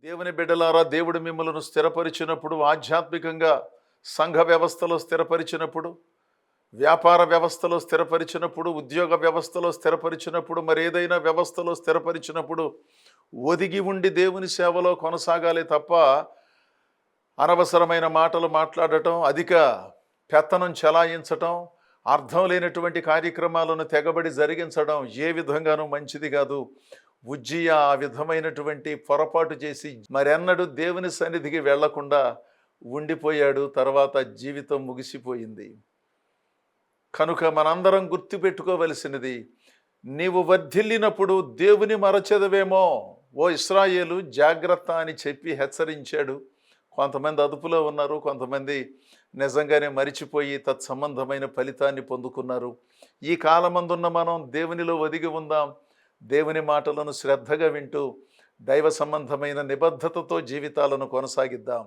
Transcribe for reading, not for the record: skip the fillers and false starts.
దేవుని బిడ్డలారా, దేవుడు మిమ్మలను స్థిరపరిచినప్పుడు, ఆధ్యాత్మికంగా సంఘ వ్యవస్థలో స్థిరపరిచినప్పుడు, వ్యాపార వ్యవస్థలో స్థిరపరిచినప్పుడు, ఉద్యోగ వ్యవస్థలో స్థిరపరిచినప్పుడు, మరేదైనా వ్యవస్థలో స్థిరపరిచినప్పుడు ఒదిగి ఉండి దేవుని సేవలో కొనసాగాలి తప్ప అనవసరమైన మాటలు మాట్లాడటం, అధిక పెత్తనం చెలాయించటం, అర్థం లేనటువంటి కార్యక్రమాలను తెగబడి జరిగించడం ఏ విధంగానూ మంచిది కాదు. ఉజ్జియా ఆ విధమైనటువంటి పొరపాటు చేసి మరెన్నడూ దేవుని సన్నిధికి వెళ్లకుండా ఉండిపోయాడు. తర్వాత జీవితం ముగిసిపోయింది. కనుక మనందరం గుర్తుపెట్టుకోవలసినది, నీవు వర్ధిల్లినప్పుడు దేవుని మరచెదవేమో, ఓ ఇశ్రాయేలు జాగ్రత్త అని చెప్పి హెచ్చరించాడు. కొంతమంది అదుపులో ఉన్నారు, కొంతమంది నిజంగానే మరిచిపోయి తత్సంబంధమైన ఫలితాన్ని పొందుకున్నారు. ఈ కాలమందున్న మనం దేవునిలో ఒదిగి ఉందాం. దేవుని మాటలను శ్రద్ధగా వింటూ దైవ సంబంధమైన నిబద్ధతతో జీవితాలను కొనసాగిద్దాం.